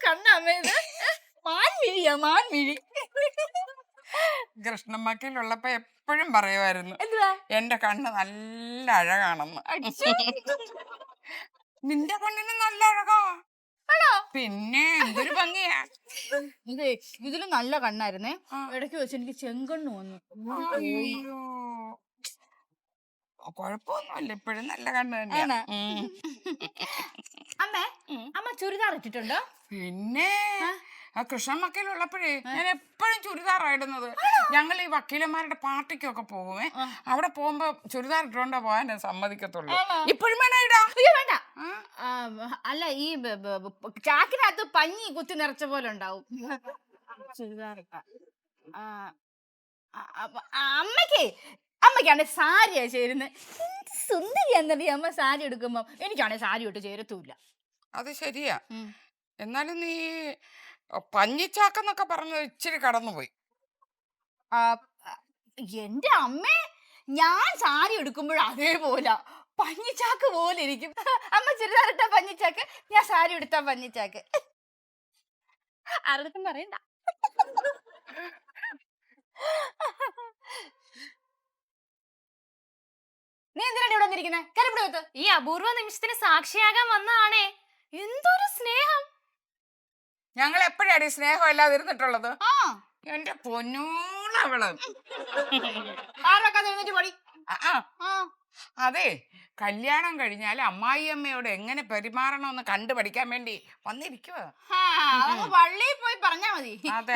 കണ്ണമ്മ ഇത് മാൻമിഴിയാ മാൻമിഴി. കൃഷ്ണമ്മക്കിലുള്ളപ്പോ എപ്പോഴും പറയുമായിരുന്നു എന്തുവാ? എന്റെ കണ്ണ് നല്ല അഴകാണെന്ന്. നിന്റെ കണ്ണിന് നല്ല അഴകാ. പിന്നെ എന്തൊരു ഭംഗിയാ. ഇതേ ഇതിലും നല്ല കണ്ണായിരുന്നേ. ഇടയ്ക്ക് വെച്ച് എനിക്ക് ചെങ്കണ്ണ് വന്നു. അയ്യോ കൊഴപ്പൊന്നുമില്ല, ഇപ്പോഴും നല്ല കണ്ണ് തന്നെയാണ്. അമ്മേ, അമ്മ ചുരിദാർ ഇട്ടിട്ടുണ്ടോ? പിന്നെ ആ കൃഷ്ണമ്മക്കയിലുള്ളപ്പോഴേ ഞാൻ എപ്പോഴും ചുരിദാറായിടുന്നത്. ഞങ്ങൾ ഈ വക്കീലന്മാരുടെ പാർട്ടിക്കൊക്കെ പോകുമേ, അവിടെ പോകുമ്പോ ചുരിദാർ ഇട്ടുകൊണ്ടാ പോകാൻ സമ്മതിക്കത്തുള്ളൂ. ഇപ്പോഴും വേണം ഇടാ. വേണ്ട. അല്ല, ഈ ചാക്കിനകത്ത് പഞ്ഞി കുത്തി നിറച്ച പോലെ ഉണ്ടാവും ചുരിദാർ. അമ്മയ്ക്കാണ് സാരിയാ ചേരുന്നത്. സുന്ദരിയാന്നറിയ അമ്മ സാരി എടുക്കുമ്പോ. എനിക്കാണെ സാരി ഇട്ട് ചേരത്തൂല്ല. അത് ശരിയാ. എന്നാലും നീ പഞ്ഞിച്ചാക്കെന്നൊക്കെ പറഞ്ഞത് ഇച്ചിരി കടന്നുപോയി. എന്റെ അമ്മേ, ഞാൻ സാരി എടുക്കുമ്പോൾ അതേപോലെ പഞ്ഞിച്ചാക്ക് പോലെ ഇരിക്കും. അമ്മ ചുരിദാർ ഇട്ട പഞ്ഞിച്ചാക്ക്, ഞാൻ സാരി എടുത്ത പഞ്ഞിച്ചാക്ക്. ആരോടും പറയണ്ട. നീ എന്തിനാണ് ഇവിടെ വന്നിരിക്കുന്നത്? കരപ്പിടുത്ത് ഈ അപൂർവ നിമിഷത്തിന് സാക്ഷിയാകാൻ വന്നതാണേ. എന്തൊരു സ്നേഹം! ഞങ്ങൾ എപ്പോഴാണ് ഈ സ്നേഹം അല്ലാതെ ഇരുന്നിട്ടുള്ളത്? എന്റെ പൊന്നൂളവള്. അതെ, കല്യാണം കഴിഞ്ഞാൽ അമ്മായിയമ്മയോട് എങ്ങനെ പെരുമാറണമെന്ന് കണ്ടുപഠിക്കാൻ വേണ്ടി വന്നിരിക്കുക. പള്ളിയിൽ പോയി പറഞ്ഞാ മതി.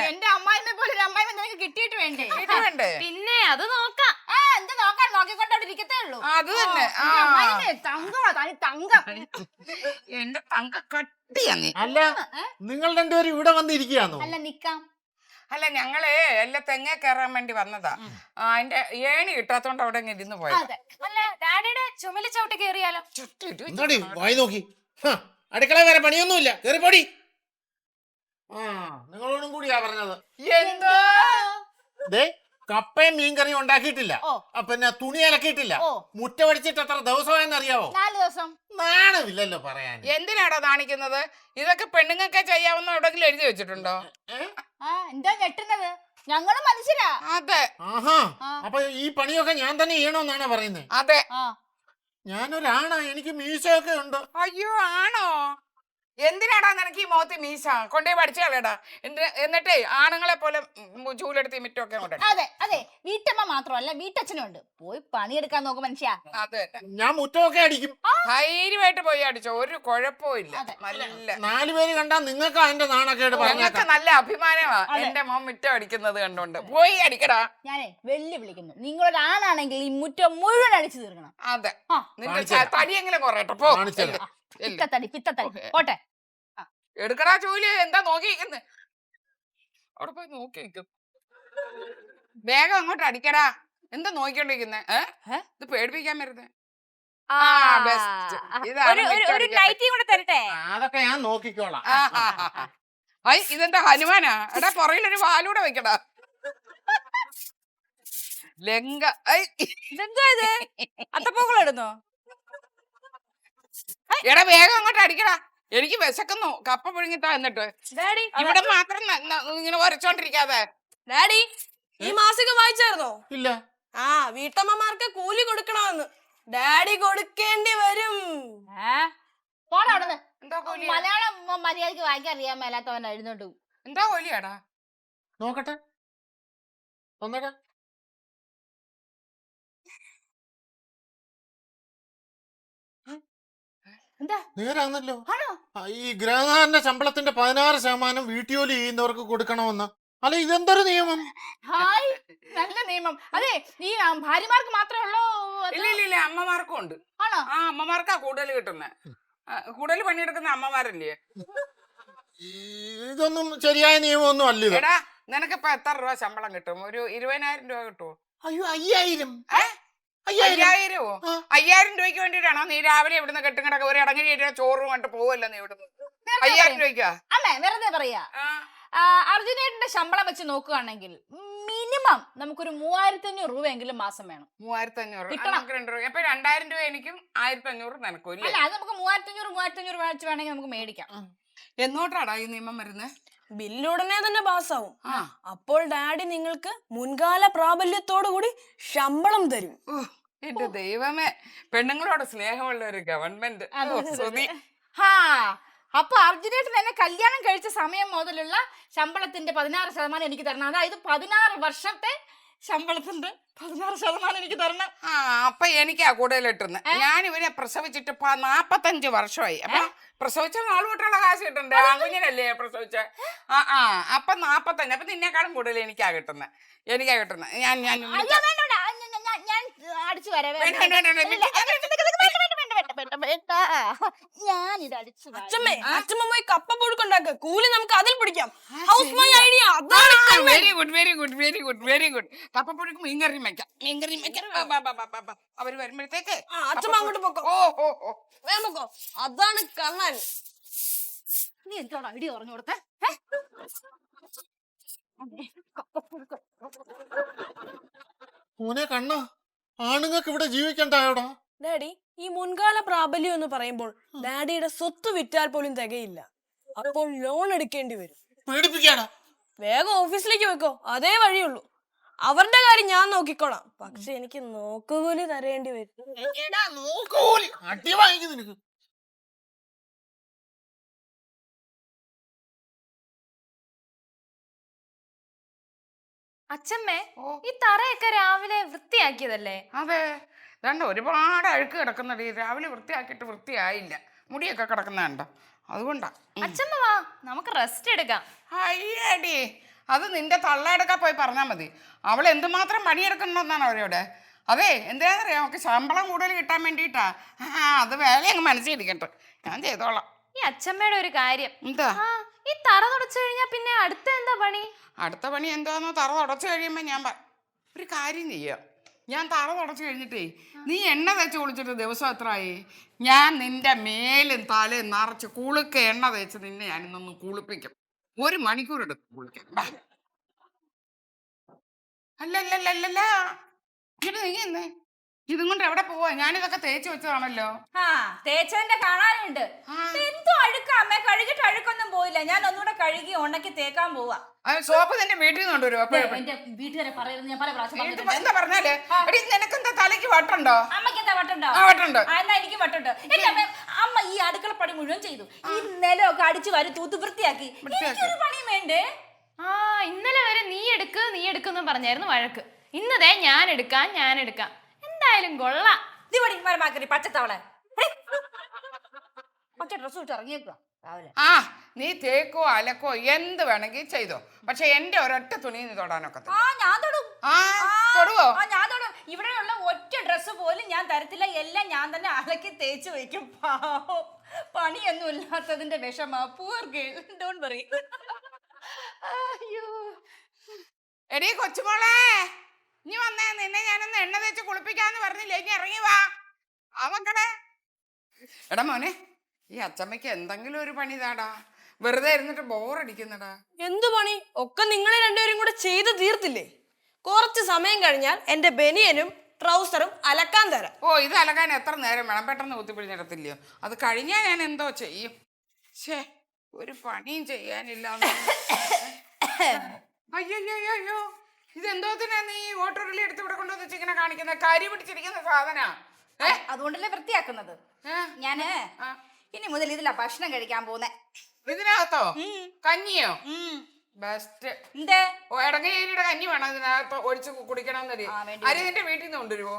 എന്റെ അമ്മായിമ്മ പോലെ ഒരു അമ്മായിമ്മ നിനക്ക് കിട്ടിയിട്ട് വേണ്ടേ? പിന്നെ അത് നോക്കാം. എന്ത് നോക്കാൻ? നോക്കിക്കൊണ്ടവിടെ ഇരിക്കത്തേ ഉള്ളൂ. അത് തന്നെ. തങ്കമാ, തങ്കം. എന്റെ തങ്ക കട്ടിയാ. അല്ല, നിങ്ങൾ രണ്ടുപേരും ഇവിടെ വന്നിരിക്കുകയാണോ? അല്ല, നിക്കാം. അല്ല, ഞങ്ങള് എല്ലാം തെങ്ങ കയറാൻ വേണ്ടി വന്നതാ. അതിന്റെ ഏണി കിട്ടാത്തോണ്ട് അവിടെ ഇരുന്ന് പോയത്. അല്ല, ഡാഡിയുടെ ചുമലി ചവിട്ട് കേറിയാലോ? വായി നോക്കി. അടുക്കള വേറെ പണിയൊന്നുമില്ല, കേറി പൊടി. നിങ്ങളോടും കൂടിയാ പറഞ്ഞത്. എന്തോ ദേ, കപ്പയും മീൻകറിയും ഉണ്ടാക്കിയിട്ടില്ല, പിന്നെ തുണി അലക്കിയിട്ടില്ല. മുറ്റ പഠിച്ചിട്ട് എത്ര ദിവസമായെന്നറിയാവോ? 4 ദിവസം. നാണമില്ലല്ലോ പറയാൻ. എന്തിനാടോ നാണിക്കുന്നത്? ഇതൊക്കെ പെണ്ണുങ്ങൾക്ക് ചെയ്യാവുന്ന എവിടെങ്കിലും എഴുതി വെച്ചിട്ടുണ്ടോ? എന്താ ഞെട്ടുന്നത്? ഞങ്ങളും മനുഷ്യരാ. അതെ. ആഹാ, അപ്പൊ ഈ പണിയൊക്കെ ഞാൻ തന്നെ ചെയ്യണമെന്നാണ് പറയുന്നത്? അതെ. ഞാനൊരാണാ, എനിക്ക് മീശയൊക്കെ ഉണ്ട്. അയ്യോ, ആണോ? എന്തിനാടാ നിനക്ക് ഈ മുഖത്ത് മീശ? കൊണ്ടേ പഠിച്ചു കളയടാ. എന്നിട്ടേ ആണുങ്ങളെ പോലെ ചൂലെടുത്ത് മിറ്റൊക്കെ കൊണ്ട്. അതെ അതെ, വീട്ടമ്മ മാത്രമല്ല വീട്ടച്ഛനും ഉണ്ട്. പോയി പണിയെടുക്കാൻ നോക്കും മനുഷ്യ. അതെ, ഞാൻ മുറ്റമൊക്കെ അടിക്കും. ധൈര്യമായിട്ട് പോയി അടിച്ചോ, ഒരു കുഴപ്പവും ഇല്ല. നല്ല 4 പേര് കണ്ടാ നിങ്ങൾക്ക് അതിന്റെ നാണക്കേട്. ഞങ്ങൾക്ക് നല്ല അഭിമാനമാ എന്റെ മോൻ മുറ്റം അടിക്കുന്നത് കണ്ടോണ്ട്. പോയി അടിക്കടാ. ഞാനേ വെല്ലു വിളിക്കുന്നു, നിങ്ങളൊരാണാണെങ്കിൽ ഈ മുറ്റം മുഴുവൻ അടിച്ചു തീർക്കണം. അതെ, നിന്റെ തടിയെങ്കിലും കുറയട്ടെ. പോ. പിത്തത്തടി പോട്ടെ. എടുക്കടാ ചൂല്. എന്താ നോക്കിയിരിക്കുന്നത്? അവിടെ പോയി നോക്കി നിൽക്കുന്നു. വേഗം അങ്ങോട്ട് അടിക്കടാ. എന്താ നോക്കിക്കൊണ്ടിരിക്കുന്നേ? ഇത് പേടിപ്പിക്കാൻ വരുന്നേ. അതൊക്കെ ഞാൻ നോക്കിക്കോളാം. ഇതെന്താ ഹനുമാനാ? എടാ, പുറകിലൊരു വാലൂടെ വെക്കടാ. ലങ്ക. അത്തപ്പൂക്കളിടുന്നോ? എടാ, വേഗം അങ്ങോട്ട് അടിക്കടാ. എനിക്ക് വിശക്കുന്നു. കപ്പ പുഴുങ്ങിത്താ. എന്നിട്ട് ഇവിടെ മാത്രം ഇങ്ങനെ ഉരച്ചോണ്ടിരിക്കാതെ. ഡാഡി, ഈ മാസിക വായിച്ചായിരുന്നോ? ഇല്ല. വീട്ടമ്മമാർക്ക് കൂലി കൊടുക്കണമെന്ന്. ഡാഡി കൊടുക്കേണ്ടി വരും. മലയാളം മര്യാദക്ക് വായിക്കാൻ അറിയാൻ മേലാത്തവൻ എഴുന്നോട്ടു. എന്താ കൂലിയാടാ? നോക്കട്ടെ, ഒന്നേടാ. നേരാന്നല്ലോ. ഈ ഗൃഹനാഥന്റെ ശമ്പളത്തിന്റെ 16% വീട്ടുജോലി ചെയ്യുന്നവർക്ക് കൊടുക്കണമെന്ന്. അല്ല, ഇതെന്തൊരു നിയമം? നല്ല നിയമം. അതെ, ഈ ഭാര്യമാർക്ക് മാത്രമേ ഉള്ളൂ? ഇല്ല, അമ്മമാർക്കും ഉണ്ട്. ആണോ? അമ്മമാർക്കാ കൂടുതൽ കിട്ടുന്നത്. കൂടുതൽ പണിയെടുക്കുന്ന അമ്മമാരല്ലേ? ഇതൊന്നും ശരിയായ നിയമമൊന്നും അല്ല. എടാ, നിനക്കിപ്പോ എത്ര രൂപ ശമ്പളം കിട്ടും? ഒരു 20,000 രൂപ കിട്ടുമോ? അയ്യോ, 5000. 5000-ഓ? 5000 രൂപയ്ക്ക് വേണ്ടിട്ടാണോ നീ രാവിലെ ഇവിടുന്ന് കെട്ടുകിടക്ക ഒരു ഇടങ്ങി ചോറും കണ്ട് പോവല്ലോ നീ ഇവിടുന്ന്? 5000 രൂപയ്ക്കാ? അല്ലേ, വെറുതെ പറയാ. അർജുനേട്ടന്റെ ശമ്പളം വെച്ച് നോക്കുകയാണെങ്കിൽ മിനിമം നമുക്കൊരു 3500 രൂപയെങ്കിലും മാസം വേണം. 3500 കിട്ടണം. നമുക്ക് 2 രൂപ. അപ്പൊ 2000 രൂപ എനിക്കും 1500 നിനക്കും ഇല്ലേ? അല്ല അത് നമുക്ക് 3500 വെച്ച് വേണമെങ്കിൽ നമുക്ക് മേടിക്കാം. എന്നോട്ടാടാ ഈ നിയമം വരുന്നത്? ബില്ലുടനെ തന്നെ പാസ്സാവും. ആ അപ്പോൾ ഡാഡി നിങ്ങൾക്ക് മുൻകാല പ്രാബല്യത്തോടു കൂടി ശമ്പളം തരും. എന്റെ ദൈവമേ, പെണ്ണുങ്ങളോട് സ്നേഹമുള്ള ഒരു ഗവൺമെന്റ്. ഹാ അപ്പൊ അർജുനേട്ടൻ എന്നെ കല്യാണം കഴിച്ച സമയം മുതലുള്ള ശമ്പളത്തിന്റെ 16% എനിക്ക് തരണം. അതായത് 16 വർഷത്തെ ശമ്പളത്തിന്റെ 16% എനിക്ക് തരണം. ആ അപ്പൊ എനിക്കാ കൂടുതൽ കിട്ടുന്നത്. ഞാൻ ഇവരെ പ്രസവിച്ചിട്ട് 45 വർഷമായി. അപ്പൊ പ്രസവിച്ച നാള് തൊട്ടുള്ള കാശ് കിട്ടണ്ടേ? കുഞ്ഞിനല്ലേ പ്രസവിച്ച? അപ്പൊ 45. അപ്പൊ നിന്നെക്കാളും കൂടുതൽ എനിക്കാ കിട്ടുന്നത്. ഞാൻ ഞാൻ അടിച്ചു വരാം. ഞാനിത് അടിച്ചു അച്ഛമ്മ പോയി കപ്പ പുഴുക്കുണ്ടാക്കുക. കൂലി നമുക്ക് അതിൽ പിടിക്കാം. How's my idea. Very good. കപ്പപ്പുഴുക്ക് മീൻകറി വെക്കാം. അവര് വരുമ്പോഴത്തേക്ക് അച്ഛമ്മ അങ്ങോട്ട് പൊക്കോ. വേഗം പൊക്കോ. അതാണ് കണ്ണൻ. നീ എന്തോടാ ഐഡിയ പറഞ്ഞു കൊടുത്തേ? മോനെ കണ്ണ, ആണുങ്ങൾക്ക് ഇവിടെ ജീവിക്കണ്ടായോടാ. ഡാഡി, ഈ മുൻകാല പ്രാബല്യം എന്ന് പറയുമ്പോൾ ഡാഡിയുടെ സ്വത്ത് വിറ്റാൽ പോലും തികയില്ല. അപ്പോൾ ലോൺ എടുക്കേണ്ടി വരും. പേടിപ്പിക്കാടാ. വേഗം ഓഫീസിലേക്ക് വെക്കോ, അതേ വഴിയുള്ളൂ. അവരുടെ കാര്യം ഞാൻ നോക്കിക്കോളാം. പക്ഷെ എനിക്ക് നോക്കുകൂലി തരേണ്ടി വരും. അടി വാങ്ങിക്കും നിനക്ക്. അച്ഛമ്മേ, ഈ തറയൊക്കെ രാവിലെ വൃത്തിയാക്കിയതല്ലേ? അതെ, ദണ്ട ഒരുപാട് അഴുക്ക് കിടക്കുന്നുണ്ട്. രാവിലെ വൃത്തിയാക്കിയിട്ട് വൃത്തിയായില്ല. മുടിയൊക്കെ കിടക്കുന്നുണ്ടോ? അതുകൊണ്ടാ. അച്ഛമ്മ വാ, നമുക്ക് റെസ്റ്റ് എടുക്കാം. അയ്യടി, അത് നിന്റെ തള്ളയെടുക്കാൻ പോയി പറഞ്ഞാൽ മതി. അവൾ എന്തുമാത്രം പണിയെടുക്കണമെന്നാണ് അവരോട്. അതെ, എന്താണെന്നറിയാം, നമുക്ക് ശമ്പളം കൂടുതൽ കിട്ടാൻ വേണ്ടിയിട്ടാ. അത് വേല അങ്ങ് മനസ്സിലിരിക്കട്ടെ, ഞാൻ ചെയ്തോളാം. ഈ അച്ഛമ്മയുടെ ഒരു കാര്യം എന്താ? ഈ തറ തുടച്ചു കഴിഞ്ഞാ പിന്നെ അടുത്ത എന്താ പണി? അടുത്ത പണി എന്താന്നോ, തറ തുടച്ചു കഴിയുമ്പോൾ ഞാൻ ഒരു കാര്യം ചെയ്യാം. ഞാൻ തറ തുടച്ചു കഴിഞ്ഞിട്ടേ നീ എണ്ണ തേച്ച് കുളിച്ചിട്ട് ദിവസം എത്രയായി? ഞാൻ നിന്റെ മേലും തലയും നിറച്ച് കുളുക്ക എണ്ണ തേച്ച് നിന്നെ ഞാനിന്നൊന്ന് കുളിപ്പിക്കും. 1 മണിക്കൂർ എടുക്കും കുളിക്കാൻ. അല്ലല്ലല്ലല്ല, ഇത് നീ എന്നേ ഇതും കൊണ്ട് എവിടെ പോവാ? ഞാനിതൊക്കെ തേച്ച് വെച്ചതാണല്ലോ. തേച്ചതിന്റെ കാണാനുണ്ട്. എന്തോ അഴുക്ക അമ്മ, കഴുകിട്ട് അഴുക്കൊന്നും പോയില്ല. ഞാൻ ഒന്നുകൂടെ കഴുകി ഉണക്കി തേക്കാൻ പോവാ. സോപ്പ് നിന്റെ വീട്ടിൽ നിന്ന് കൊണ്ടുവരുമോ? എന്റെ വീട്ടുകാരെ പറയുന്നത് ഞാൻ പല പ്രാവശ്യം എന്താ പറഞ്ഞാലേ, നിനക്കെന്താ തലയ്ക്ക് വട്ടുണ്ടോ? അമ്മക്ക് എന്താ വട്ടുണ്ടോ? വട്ടുണ്ട്. എന്നാ എനിക്ക് വട്ടുണ്ട്. എന്റെ അമ്മ ഈ അടുക്കളപ്പണി മുഴുവൻ ചെയ്തു. ഈ നിലമൊക്കെ അടിച്ചു വാരി തൂത്ത് വൃത്തിയാക്കി. എനിക്കൊരു പണിയും വേണ്ടേ? ഇന്നലെ വരെ നീ എടുക്കുന്നു പറഞ്ഞായിരുന്നു വഴക്ക്. ഇന്നതേ ഞാൻ എടുക്കാം. എന്തായാലും കൊള്ളാം. പച്ചത്തവളെ പച്ച ഡ്രസ് ഇട്ട് ഇറങ്ങിയേക്കുക രാവിലെ. നീ തേക്കോ അലക്കോ എന്ത് വേണമെങ്കിൽ ചെയ്തോ, പക്ഷെ എന്റെ ഒരൊറ്റ തുണി നീ തൊടാനൊക്കെ ഞാൻ തൊടും. തൊടുവോ? ഞാൻ തൊടും. ഇവിടെയുള്ള ഒറ്റ ഡ്രസ്സ് പോലും ഞാൻ തരത്തില്ല. എല്ലാം ഞാൻ തന്നെ അലക്കി തേച്ച് വെക്കും. പാവം, പണിയൊന്നും ഇല്ലാത്തതിന്റെ വിഷമ. പൂർ ഗേൾ, ഡോണ്ട് വറി. അയ്യോ എടീ കൊച്ചുമോളെ, നീ വന്നേ. നിന്നെ ഞാനൊന്ന് എണ്ണ തേച്ച് കുളിപ്പിക്കാന്ന് പറഞ്ഞില്ലേ? ഇനി ഇറങ്ങി വാ. അവക്കടെ എടാ മോനെ, ഈ അച്ചമ്മയ്ക്ക് എന്തെങ്കിലും ഒരു പണി താടാ. വെറുതെ ഇരുന്നിട്ട് ബോറടിക്കുന്നടാ. എന്തു പണി? ഒക്കെ നിങ്ങളെ രണ്ടുപേരും കൂടെ ചെയ്ത് തീർത്തില്ലേ? കുറച്ച് സമയം കഴിഞ്ഞാൽ എന്റെ ബനിയനും ട്രൗസറും അലക്കാൻ തരാം. ഇത് അലക്കാൻ എത്ര നേരം വേണം? പെട്ടെന്ന് കുത്തിപ്പിടിഞ്ഞിടത്തില്ലയോ? അത് കഴിഞ്ഞാൽ ഞാൻ എന്തോ ചെയ്യും. ശേ, ഒരു പണിയും ചെയ്യാനില്ല. അയ്യോ, ഇതെന്തോത്തിനാ നീ ഓട്ടോറിൽ എടുത്ത് ഇവിടെ കൊണ്ടുവന്ന് ചിക്കനെ കാണിക്കുന്ന? കരി പിടിച്ചിരിക്കുന്ന സാധന. അതുകൊണ്ടല്ലേ വൃത്തിയാക്കുന്നത്. ഞാന് ഇനി മുതൽ ഇതിലാ ഭക്ഷണം കഴിക്കാൻ പോന്നെ. ഇതിനകത്തോ? കഞ്ഞിയോ? ബെസ്റ്റ്. ഇടങ്ങേരിയുടെ കഞ്ഞി വേണം ഇതിനകത്ത് ഒഴിച്ച് കുടിക്കണമെന്നല്ലേ? അരി നിന്റെ വീട്ടിൽ നിന്ന് കൊണ്ടുവരുവോ?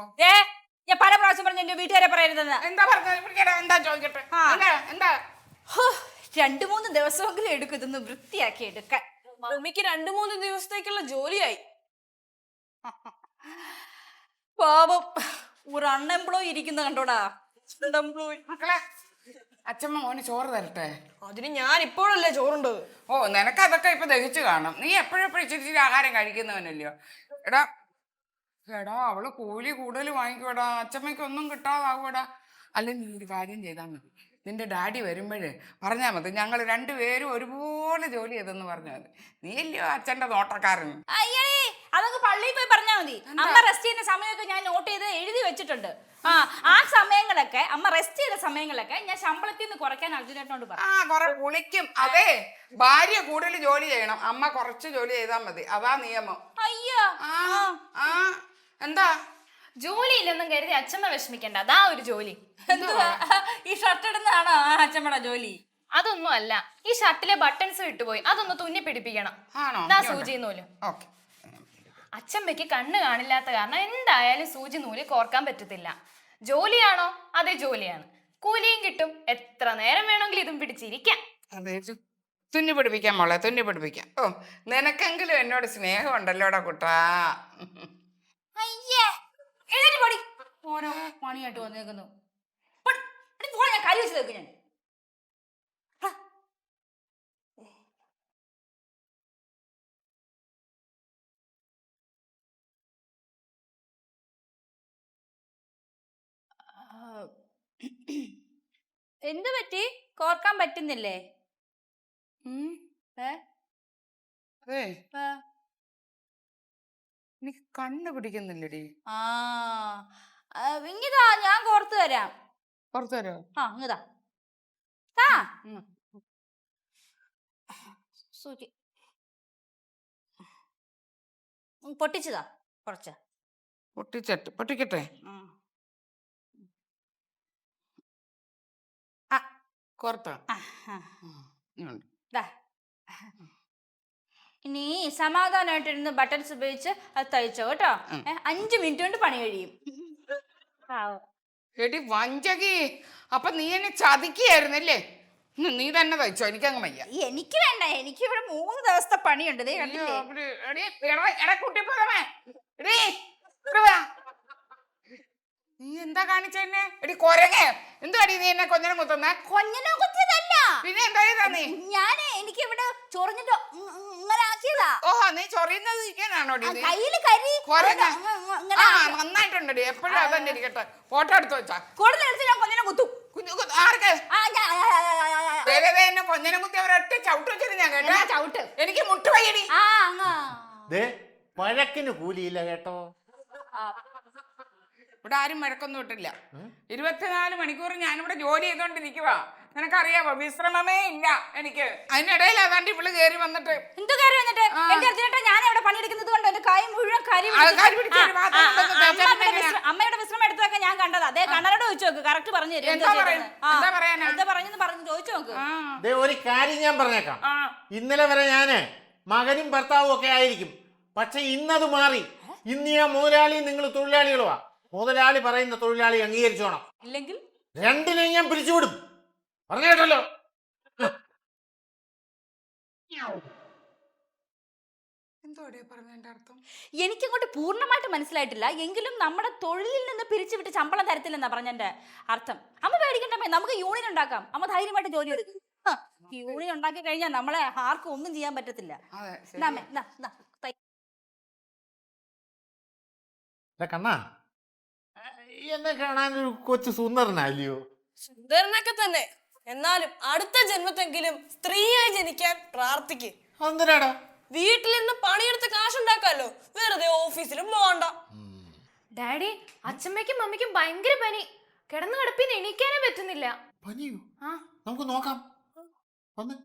ഞാൻ പല പ്രാവശ്യം പറഞ്ഞു എന്റെ വീട്ടുകാരെ പറയരുതെന്ന്. എന്താ പറഞ്ഞത്? എന്താ ചോദിക്കട്ടെ? എന്താ 2-3 ദിവസമെങ്കിലും എടുക്കും ഇതൊന്ന് വൃത്തിയാക്കി എടുക്കാൻ. ഭൂമിക്ക് 2-3 ദിവസത്തേക്കുള്ള ജോലിയായി. പാപം, ഒരു അൺഎംപ്ലോയി ഇരിക്കുന്ന കണ്ടോടാ. മക്കളെ, അച്ഛമ്മ മോന് ചോറ് തരട്ടെ? അതിന് ഞാൻ ഇപ്പോഴല്ലേ ചോറുണ്ടത്. നിനക്ക് അതൊക്കെ ഇപ്പൊ ദഹിച്ചു കാണും. നീ എപ്പോഴെപ്പോഴും ഇച്ചിരി ആഹാരം കഴിക്കുന്നവനല്ലയോ. എടാ അവള് കൂലി കൂടുതൽ വാങ്ങിക്കൂടാ. അച്ഛമ്മയ്ക്ക് ഒന്നും കിട്ടാതാവൂടാ. അല്ലെ നീ ഒരു കാര്യം ചെയ്താൽ മതി. നിന്റെ ഡാഡി വരുമ്പോഴേ പറഞ്ഞാൽ മതി, ഞങ്ങൾ രണ്ടുപേരും ഒരുപോലെ ജോലി ചെയ്തെന്ന് പറഞ്ഞാൽ മതി. നീ അല്ലയോ അച്ഛൻ്റെ നോട്ടക്കാരൻ. അയ്യേ അതൊക്കെ പള്ളിയിൽ പോയി പറഞ്ഞാൽ മതി. അമ്മ റെസ്റ്റ് ചെയ്യുന്ന സമയമൊക്കെ ഞാൻ നോട്ട് ചെയ്ത് എഴുതി വെച്ചിട്ടുണ്ട്. ആ സമയങ്ങളൊക്കെ അമ്മ റെസ്റ്റ് ചെയ്ത സമയങ്ങളൊക്കെ ഞാൻ ശമ്പളത്തിൽ നിന്ന് കുറയ്ക്കാൻ അർജുനേട്ടനോട് പറഞ്ഞു. കുറെ കുളിക്കും. അതെ, ഭാര്യ കൂടുതൽ ജോലി ചെയ്യണം, അമ്മ കുറച്ച് ജോലി ചെയ്താൽ മതി, അതാ നിയമം. അയ്യോ എന്താ ജോലി ഇല്ലെന്നും കരുതി അച്ഛമ്മ വിഷമിക്കണ്ട, അതാ ഒരു ജോലി. എന്തുവാ ഈ ഷർട്ട് ഇടുന്നതാണോ ആ അച്ഛമ്മയുടെ ജോലി? അതൊന്നും അല്ല, ഈ ഷർട്ടിലെ ബട്ടൺസ് വിട്ടുപോയി, അതൊന്ന് തുന്നി പിടിപ്പിക്കണം. ആണോ? ദാ സൂചി നൂലും. ഓക്കെ. അച്ഛമ്മയ്ക്ക് കണ്ണ് കാണില്ലാത്ത കാരണം എന്തായാലും സൂചി നൂല് കോർക്കാൻ പറ്റത്തില്ല. ജോലിയാണോ? അതെ ജോലിയാണ്, കൂലിയും കിട്ടും. എത്ര നേരം വേണമെങ്കിലും ഇതും പിടിച്ചിരിക്കാം. അതെ, തുന്നി പിടിപ്പിക്കാം മോളെ, തുന്നി പിടിപ്പിക്കാം. ഓ, നിനക്കെങ്കിലും എന്നോട് സ്നേഹമുണ്ടല്ലോടാ കുട്ടാ. അയ്യേ എഴുന്നേറ്റ് പോടി. ഓരോ പണിയായിട്ട് വന്നേക്കുന്നു. ഞാൻ കരി വെച്ച് തേക്കും ഞാൻ. എന്ത് പറ്റി? കോർക്കാൻ പറ്റുന്നില്ലേ? അതെ, എനിക്ക് കണ്ണ് പിടിക്കുന്നില്ലടി. ഇങ്ങിതാ ഞാൻ കോർത്ത് തരാം. പുറത്തു തരുമോ? ഇങ്ങിതാ സൂചി പൊട്ടിച്ചതാ കുറച്ച്. പൊട്ടിക്കട്ടെ. കോർത്താ? ഇനി സമാധാനമായിട്ടിരുന്ന് ബട്ടൺസ് ഉപയോഗിച്ച് അത് തയ്ച്ചോ കേട്ടോ. 5 മിനിറ്റ് കൊണ്ട് പണി കഴിയും. എടി വഞ്ചകി, അപ്പൊ നീ എന്നെ ചതിക്കായിരുന്നല്ലേ? നീ തന്നെ തയ്ച്ചോ, എനിക്കങ്ങ് വയ്യ. എനിക്ക് വേണ്ട, എനിക്ക് ഇവിടെ 3 ദിവസത്തെ പണിയുണ്ട്. നീ എന്താ കാണിച്ചെന്നെ? എടി കൊരങ്ങ, എന്തുവാടി നീ എന്നെ കൊഞ്ഞനം കുത്തുന്നേ? കൊഞ്ഞനോ കുത്തിയതല്ല, പിന്നെ എന്താ നീ? ഞാനേ എനിക്ക് ഇവിടെ ചൊറിഞ്ഞിട്ട് ഇങ്ങനെ ആക്കിയതാ. ഓഹോ, നീ ചൊറിയുന്നത് ഇരിക്കാനാണോടി? കയ്യില് കരി കൊരങ്ങ നന്നായിട്ടുണ്ടടി, എപ്പോഴും അതന്നെ ഇരിക്കട്ടെ. ഫോട്ടോ എടുത്ത് വെച്ചാ കൂടുതലെടുത്ത് ഞാൻ കൊഞ്ഞനം കുത്തും. ആർക്ക് എന്നെ കൊഞ്ഞനം കുത്തി അവരൊറ്റ ചവിട്ട് വെച്ചിട്ട് ഞാൻ കേട്ടോ. ചവിട്ട് എനിക്ക് മുട്ട് വയ്യടി. വഴക്കിന് കൂലിയില്ല കേട്ടോ. ഇവിടെ ആരും വഴക്കൊന്നും ഇട്ടില്ല. 24 മണിക്കൂർ ഞാനിവിടെ ജോലി ചെയ്തോണ്ടിരിക്കുവാ. നിനക്കറിയാവോ, വിശ്രമമേ ഇല്ല എനിക്ക്. അതിനിടയിൽ അതാണ്ട് ഇവള് കയറി വന്നിട്ട് എന്ത് കയറി വന്നിട്ട് എന്റെ അർജുനേട്ടാ ഞാൻ അവിടെ പണിയെടുക്കുന്നത് കൊണ്ട് എന്റെ കൈ മുഴുവൻ കരി അമ്മയുടെ വിശ്രമം എടുത്തൊക്കെ ഞാൻ കണ്ടത്. അതേ കണ്ണനോട് ചോദിച്ചു നോക്ക്, കറക്റ്റ് പറഞ്ഞു തരും. എന്താ പറഞ്ഞെന്ന് പറഞ്ഞു ചോദിച്ചു നോക്ക്. ഒരു കാര്യം ഞാൻ പറഞ്ഞേക്കാം. ഇന്നലെ വരെ ഞാന് മകനും ഭർത്താവും ഒക്കെ ആയിരിക്കും, പക്ഷെ ഇന്നത് മാറി. ഇന്ന് ഞാൻ മുതലാളിയും നിങ്ങൾ തൊഴിലാളികളുമാ. മുതലാളി പറയുന്ന തൊഴിലാളി അംഗീകരിച്ചോണം, ഇല്ലെങ്കിൽ രണ്ടിനെയും ഞാൻ പിരിച്ചുവിടും. പറഞ്ഞു കേട്ടല്ലോ. എനിക്കങ്ങോട്ട് പൂർണ്ണമായിട്ട് മനസ്സിലായിട്ടില്ല, എങ്കിലും നമ്മുടെ തൊഴിലിൽ നിന്ന് പിരിച്ചുവിട്ട് ശമ്പളം തരത്തില്ലെന്നാ പറഞ്ഞെന്റെ അർത്ഥം. അമ്മ പേടിക്കണ്ടേ, നമുക്ക് യൂണിയൻ ഉണ്ടാക്കാം. അമ്മ ധൈര്യമായിട്ട് ജോലി എടുക്കും. യൂണിയൻ ഉണ്ടാക്കി കഴിഞ്ഞാൽ നമ്മളെ ആർക്കും ഒന്നും ചെയ്യാൻ പറ്റത്തില്ല. കണ്ണാ, എന്നെ കാണാൻ ഒരു കൊച്ചു സുന്ദരനല്ലയോ? സുന്ദരനൊക്കെ തന്നെ, എന്നാലും അടുത്ത ജന്മത്തെങ്കിലും സ്ത്രീയായി ജനിക്കാൻ പ്രാർത്ഥിക്ക്. എന്തിനാടാ? വീട്ടിൽ നിന്ന് പണിയെടുത്ത് കാശുണ്ടാക്കാലോ, വെറുതെ ഓഫീസിലും പോകണ്ട. ഡാഡി, അച്ഛമ്മയ്ക്കും മമ്മിക്കും ഭയങ്കര പനി, കിടന്നു കിടപ്പിന്ന് എണീക്കാനേ പറ്റുന്നില്ല. പനിയോ? നമുക്ക് നോക്കാം. വന്ന്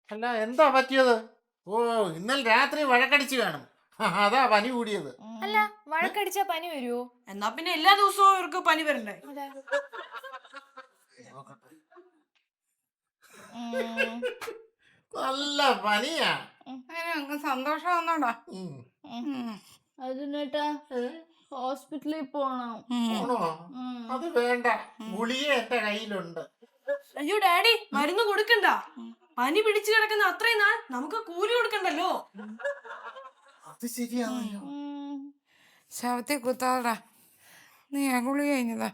അല്ല, എന്താ പറ്റിയത്? ഓ, ഇന്നലെ രാത്രി വഴക്കടിച്ച് കാണും, അതാ പനി കൂടിയത്. അല്ല, വഴക്കടിച്ചാ പനി വരുമോ? എന്നാ പിന്നെ എല്ലാ ദിവസവും ഇവർക്ക് പനി വരണ്ടേ? നല്ല പനിയാ. സന്തോഷം വന്നോടാ. അതിനേട്ടാ ഹോസ്പിറ്റലിൽ പോണം. ആണോ? അത് വേണ്ട, ഗുളിക എന്റെ കയ്യിലുണ്ട്. അയ്യോ ഡാഡി, മരുന്ന് കൊടുക്കണ്ട. പനി പിടിച്ചു കിടക്കുന്ന അത്രയും നാൾ നമുക്ക് കൂലി കൊടുക്കണ്ടല്ലോ. അത് ശരിയാണല്ലോ. ശവത്തിൽ കുത്താടാ, നീ ഗുളിക കഴിഞ്ഞതാ.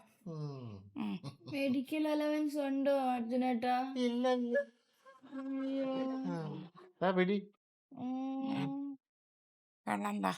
മെഡിക്കൽ അലവൻസ് ഉണ്ടോ അർജുനേട്ടാ? ഇല്ല. പിടി വെള്ളണ്ടാ.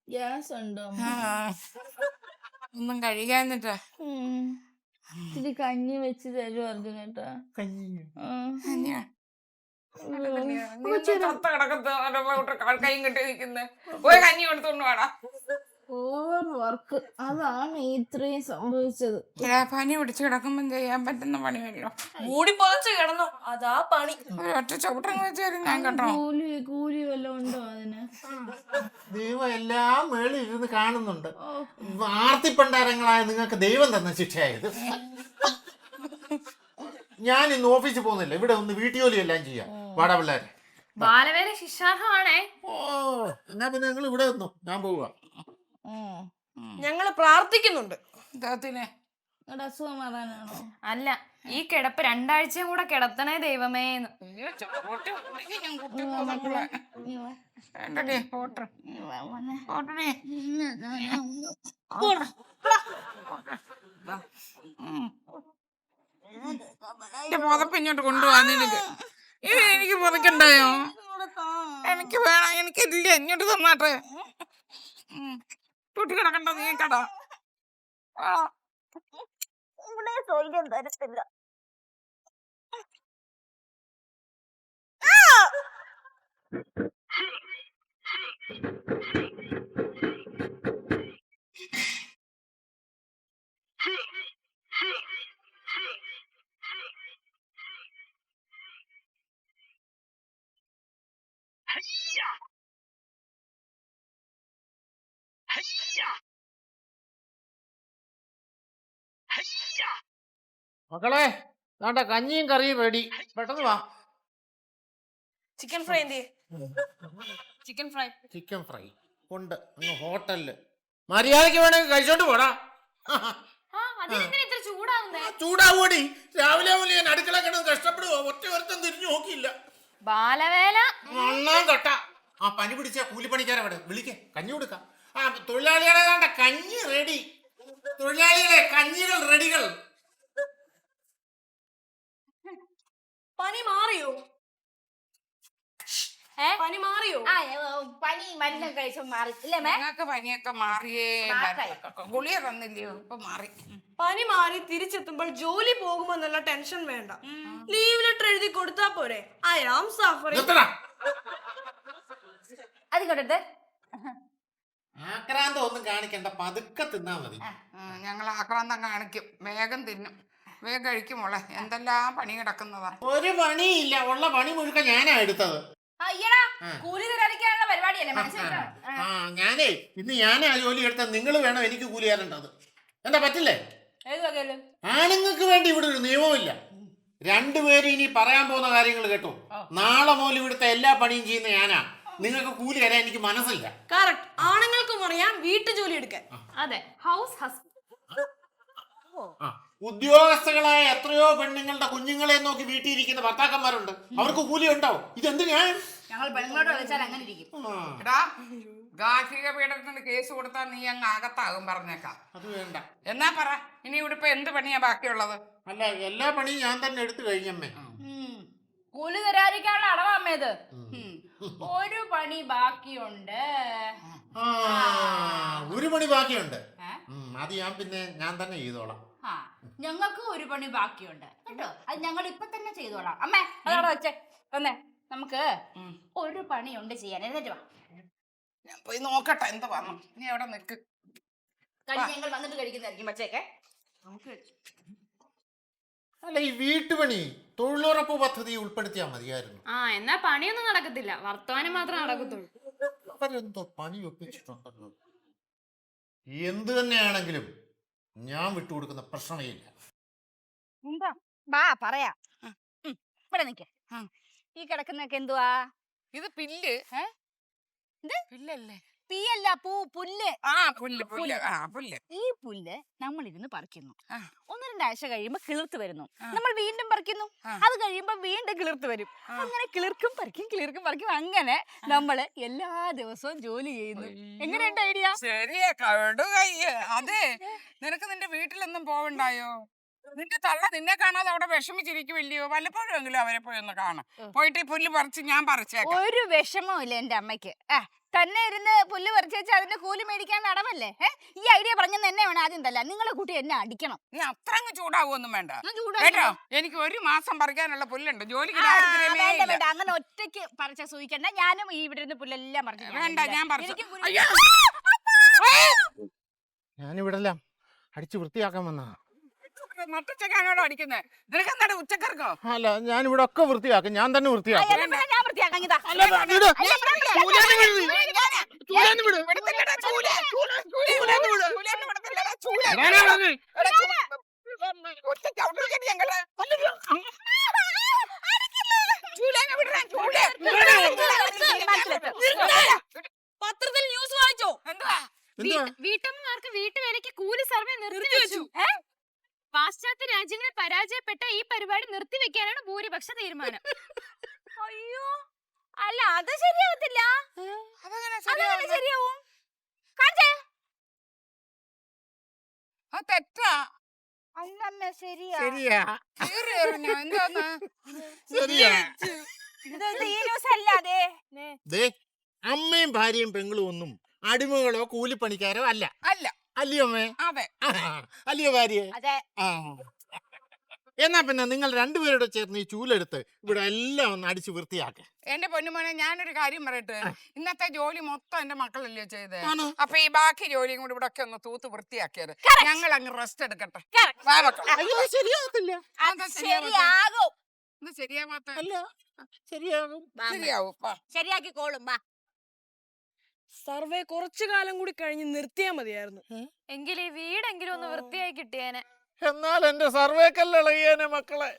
ഗ്യാസ് ഉണ്ടോ ഒന്നും കഴിക്കാന്നിട്ടാ. ഇത്തിരി കഞ്ഞി വെച്ച് തരും അർജുനേട്ടാ. കൈയും കെട്ടി നിൽക്കുന്നത് പോയി കഞ്ഞി എടുത്തോണ്ട് വേടാ. ഓവർ വർക്ക് അതാണ് ഇത്രയും സംഭവിച്ചത്. പനി പിടിച്ച് കിടക്കുമ്പോ ചെയ്യാൻ പറ്റുന്ന പണിയല്ലോ. മൂടി പൊതച്ച് കിടന്നു, അതാ പണി. ഒറ്റ ചവിട്ടങ്ങ് വെച്ചാലും ഞാൻ കേട്ടോ. കൂലി വല്ലതും ഉണ്ടോ അതിന്? ദൈവം എല്ലാം മേളിൽ ഇരുന്ന് കാണുന്നുണ്ട്. ആർത്തിപ്പണ്ടാരങ്ങളായ നിങ്ങൾക്ക് ദൈവം തന്ന ശിക്ഷയായത്. ഞാൻ ഇന്ന് ഓഫീസിൽ പോകുന്നില്ല, ഇവിടെ ഒന്ന് വീട്ടുജോലി എല്ലാം ചെയ്യാം. വാടാ പിള്ളേരെ. ബാലവേല ശിക്ഷാർഹമാണേ. ഓ എന്നാ പിന്നെ നിങ്ങൾ ഇവിടെ നിന്നോ, ഞാൻ പോവുക. ഞങ്ങള് പ്രാർത്ഥിക്കുന്നുണ്ട്. നിങ്ങളുടെ അസുഖം മാറാനാണോ? അല്ല, ഈ കിടപ്പ് 2 ആഴ്ചയും കൂടെ കിടത്തണേ ദൈവമേന്ന്. പുതപ്പിങ്ങോട്ട് കൊണ്ടുപോവാ. നിനക്ക് എനിക്ക് പുതക്കണ്ടായോ? എനിക്ക് വേണം, എനിക്കില്ല, ഇങ്ങോട്ട് തന്നാട്ടെ. കുട്ടി കിടക്കണ്ട, നീ കടാ. തരത്തില്ല. മക്കളെ വേണ്ട, കഞ്ഞിയും കറിയും റെഡി, പെട്ടെന്ന് വാ. ചിക്കൻ ഫ്രൈ എന്ത്? Chicken fry. ചിക്കൻ ഫ്രൈ ഉണ്ട് അങ്ങ് ഹോട്ടലില്. മര്യാദക്ക് വേണമെങ്കിൽ കഴിച്ചോണ്ട് പോടാ. അതിനെന്തിനാ ഇത്ര ചൂടാവുന്നേ? ചൂടാവൂടി, രാവിലെ മുതൽ ഞാൻ അടുക്കള കിടന്ന് കഷ്ടപ്പെടുവോ? ഒറ്റ ഒരുത്തം തിരിഞ്ഞു നോക്കിയില്ല. ബാലവേല ഒന്നാം തൊട്ട ആ പനി പിടിച്ച കൂലിപ്പണിക്കാരെ അവിടെ വിളിക്ക, കഞ്ഞി കൊടുക്കാം. ആ തൊഴിലാളികളെ വേണ്ട, കഞ്ഞി റെഡി. തൊഴിലാളികളെ കഞ്ഞികൾ റെഡികൾ. പനി മാറിയോ? പനി മാറിയോ? പനി മരുന്ന് കഴിച്ചു മാറിയില്ലേ? ഞങ്ങൾക്ക് പനിയൊക്കെ മാറിയേ. ഗുളിക തന്നില്ലയോ? ഇപ്പൊ മാറി. പനി മാറി തിരിച്ചെത്തുമ്പോൾ ജോലി പോകുമെന്നുള്ള ടെൻഷൻ വേണ്ട. ലീവ് ലെറ്റർ എഴുതി കൊടുത്താ പോരെ? I am suffering. അത് കൊണ്ടത് ആക്രാന്തം ഒന്നും കാണിക്കണ്ട, പതുക്കെ തിന്നാ മതി. ഞങ്ങൾ ആക്രാന്തം കാണിക്കും, വേഗം തിന്നും, വേഗം കഴിക്കും. മോളെ എന്തെല്ലാം പണി കിടക്കുന്നതാ. ഒരു പണിയില്ല, ഉള്ള പണി മുഴുക്ക ഞാനാ എടുത്തത്. കൂലി തരാതിരിക്കാനുള്ള പരിപാടിയല്ലേ മനസ്സിലാക്കണം. ആ ഞാനേ ഇന്ന് ഞാനാ ജോലി എടുത്തത്, നിങ്ങൾ വേണം എനിക്ക് കൂലി തരേണ്ടത്. എന്താ പറ്റില്ലേ? ഏത് വകയില്? ആണുങ്ങൾക്ക് വേണ്ടി ഇവിടെ ഒരു നിയമമില്ല. രണ്ടുപേരും ഇനി പറയാൻ പോകുന്ന കാര്യങ്ങൾ കേട്ടോ. നാളെ മുതൽ ഇവിടുത്തെ എല്ലാ പണിയും ചെയ്യുന്ന ഞാനാ. നിങ്ങൾക്ക് കൂലി തരാൻ എനിക്ക് മനസ്സില്ല. കറക്റ്റ്. ആണുങ്ങൾക്കും അറിയാം വീട്ടു ജോലി എടുക്കാൻ. അതെ, ഹൗസ് ഹസ്ബൻഡ്. ഉദ്യോഗസ്ഥകളായ എത്രയോ പെണ്ണുങ്ങളുടെ കുഞ്ഞുങ്ങളെ നോക്കി വീട്ടിൽ ഇരിക്കുന്ന ഭർത്താക്കന്മാരുണ്ട്. അവർക്ക് കൂലി ഉണ്ടാവും. ഇതെന്ത് ഞാൻ ഞങ്ങൾ പെണ്ണുങ്ങളോട് കളിച്ചാൽ അങ്ങനെ ഇരിക്കും. എടാ, ഗാർഹിക പീഡനത്തിന് കേസ് കൊടുത്താൽ നീ അങ്ങ് അകത്താകും, പറഞ്ഞേക്കാം. അത് വേണ്ട. എന്നാ പറ, ഇനി ഇവിടെ ഇപ്പൊ എന്ത് പണിയാ ബാക്കിയുള്ളത്? അല്ല, എല്ലാ പണിയും ഞാൻ തന്നെ എടുത്തു കഴിഞ്ഞമ്മേ. കൂലി തരാതിരിക്കാനുള്ള അടവാമ്മേത്. ഒരു പണി ബാക്കിയുണ്ട്. ഒരു പണി ബാക്കിയുണ്ട്. അത് ഞാൻ തന്നെ ചെയ്തോളാം. ഞങ്ങൾക്ക് ഒരു പണി ബാക്കിയുണ്ട് കേട്ടോ. അത് ഞങ്ങൾ ഇപ്പൊ തന്നെ ചെയ്തോളാം. അമ്മേ അതവിടെ വെച്ചേ വന്നേ, നമുക്ക് ഒരു പണിയുണ്ട് ചെയ്യാൻ. എന്നിട്ട് വാ, ഞാൻ പോയി നോക്കട്ടെ എന്ത് പറഞ്ഞു. നീ എവിടെ നിൽക്ക്. ഞങ്ങൾ വന്നിട്ട് കഴിക്കുന്നതായിരിക്കും. വച്ചേക്കെ നമുക്ക്. അല്ല, ഈ വീട്ടുപണി തൊഴിലുറപ്പ് പദ്ധതി ഉൾപ്പെടുത്തിയാൽ മതിയായിരുന്നു. എന്നാ പണിയൊന്നും നടക്കത്തില്ല, വർത്തമാനം മാത്രമേ നടക്കത്തുള്ളൂ. അവരെന്തോ പണി ഒപ്പിച്ചിട്ടുണ്ടല്ലോ. എന്ത് തന്നെയാണെങ്കിലും ഞാൻ വിട്ടുകൊടുക്കുന്ന പ്രശ്നമേ ഇല്ല. എന്താ വാ പറയാ. ഇവിടെ നിക്ക. ഈ കിടക്കുന്നൊക്കെ എന്തുവാ? ഇത് പില്ല്. പില്ലല്ലേ? പീയല്ല പൂ, പുല്ല്. ആ പുല്ല് പുല്ല് ആ പുല്ല്. ഈ പുല്ല് നമ്മൾ ഇരുന്ന് പറിക്കുന്നു. ആ. 1-2 ആഴ്ച കഴിയുമ്പോ കിളിർത്ത് വരുന്നു. നമ്മൾ വീണ്ടും പറിക്കുന്നു. അത് കഴിയുമ്പോ വീണ്ടും കിളിർത്ത് വരും. അങ്ങനെ കിളിർക്കും പറിക്കും അങ്ങനെ നമ്മള് എല്ലാ ദിവസവും ജോലി ചെയ്യുന്നു. എങ്ങനെയുണ്ട് ഐഡിയ? ശരിയാ കടുകയ്യ്. അതെ, നിനക്ക് നിന്റെ വീട്ടിലൊന്നും പോവണ്ടായോ? നിന്റെ തള്ള നിന്നെ കാണാതെ അവിടെ വിഷമിച്ചിരിക്കുമല്ലയോ? വല്ലപ്പോഴെങ്കിലും അവരെ പോയി ഒന്ന് കാണാം. പോയിട്ട് ഈ പുല്ല് പറിച്ച് ഞാൻ പറിച്ചേക്കാം. ഒരു വിഷമവും ഇല്ല എന്റെ അമ്മയ്ക്ക്. തന്നെ ഇരുന്ന് പുല്ല് പറിച്ചേച്ച് അതിന്റെ കൂലി മേടിക്കാൻ നടവല്ലേ? ഈ ഐഡിയ പറഞ്ഞത് എന്നെ വേണം ആദ്യം തല്ല. നിങ്ങളെ കൂട്ടി എന്നെ അടിക്കണം. നീ അത്രങ്ങ് ചൂടാവൊന്നും വേണ്ട ഞാൻ ചൂടാവില്ല. കേട്ടോ. എനിക്ക് 1 മാസം പറിക്കാനുള്ള പുല്ലുണ്ട്. ജോലിക്ക് ആ, ദാരിദ്ര്യമേ വേണ്ട ഇല്ല. വേണ്ട, അങ്ങനെ ഒറ്റയ്ക്ക് പറിച്ച സൂഹിക്കണ്ട. ഞാനും ഈ ഇവിടെ ഇരുന്ന് പുല്ലെല്ലാം പറിച്ചു. വേണ്ട, ഞാൻ പറിച്ചു. എനിക്ക് പുല്ല്- അയ്യോ. ഞാനിവിടെല്ലാം അടിച്ചു വൃത്തിയാക്കാൻ വന്നാ. നട്ടുച്ചക്കാണോടോ അടിക്കുന്നത്? നിനക്ക് എന്താണ് ഉച്ചക്കർക്കോ? അല്ല, ഞാനിവിടെ ഒക്കെ വൃത്തിയാക്കും. ഞാൻ തന്നെ വൃത്തിയാക്കും. എന്നെ പിന്നെ ഞാൻ വൃത്തിയാക്കാം. ഇതാ. അല്ല, വിട്. ചൂലേന്ന് വിട്. ചൂലേന്ന് വിട്. വിടത്തില്ലടാ, ചൂല്. ചൂലേന്ന് വിട്. ചൂലേന്ന് വിടത്തില്ലടാ, ചൂല്. ഞാനാ പറഞ്ഞത്. എടാ, ഒറ്റ ചവിട്ട് വെച്ചിട്ട് ഞങ്ങള്. ചൂലേന്ന് വിടടാ, ചൂല്. പത്രത്തിൽ ന്യൂസ് വായിച്ചോ? എന്തുവാ? എന്തുവാ? വീട്ടമ്മമാർക്ക് വീട്ടുവേലയ്ക്ക് കൂലി സർവേ നിർത്തിവെച്ചു. പാശ്ചാത്യ രാജ്യങ്ങളിൽ പരാജയപ്പെട്ട ഈ പരിപാടി നിർത്തിവെക്കാനാണ് ഭൂരിപക്ഷ തീരുമാനം. അയ്യോ, അല്ല അത് ശരിയാവത്തില്ല. അതെങ്ങനെ അതെങ്ങനെ ശരിയാവുന്നെ? ശരിയാവും? കാണിച്ചേ. അത് തെറ്റാ. അല്ലമ്മ ശരിയാ. ശരിയാ. കീറി എറിഞ്ഞോ? എന്തോന്ന്? ശരിയാ. ഇത് ഈ ന്യൂസ് അല്ല. അതെ, ദേ, അമ്മയും ഭാര്യയും പെങ്ങളും ഒന്നും അടിമകളോ കൂലിപ്പണിക്കാരോ അല്ല. അല്ല. അല്ലയോ അമ്മേ? അതെ. അല്ലയോ ഭാര്യ? അതെ. എന്നാ പിന്നെ നിങ്ങൾ രണ്ടുപേരോട് ചേർന്ന് ഈ ചൂലെടുത്ത് ഇവിടെ എല്ലാം ഒന്ന് അടിച്ച് വൃത്തിയാക്ക. എന്റെ പൊന്നുമോനെ, ഞാനൊരു കാര്യം പറയട്ടെ. ഇന്നത്തെ ജോലി മൊത്തം എന്റെ മക്കളല്ലേ ചെയ്തേ. ആണ്. അപ്പൊ ഈ ബാക്കി ജോലിയും കൂടി ഇവിടെ ഒക്കെ ഒന്ന് തൂത്ത് വൃത്തിയാക്കിയത്. ഞങ്ങൾ അങ്ങ് റെസ്റ്റ് എടുക്കട്ടെ. വാ മക്കളെ. അയ്യോ, ശരിയാകത്തില്ല. അതെന്താ ശരിയാവാത്തെ? ശരിയാകും. എന്താ ശരിയാവാത്തെ? അല്ല, ശരിയാകും. ശരിയാവും. വാ. ശരിയാക്കിക്കോളും. വാ. സർവേ കുറച്ചു കാലം കൂടി കഴിഞ്ഞ് നിർത്തിയാ മതിയായിരുന്നു. എങ്കിൽ ഈ വീടെങ്കിലും ഒന്ന് വൃത്തിയായി കിട്ടിയേനെ. എന്നാൽ എന്റെ സർവേക്കല്ലിളകിയേനെ മക്കളെ.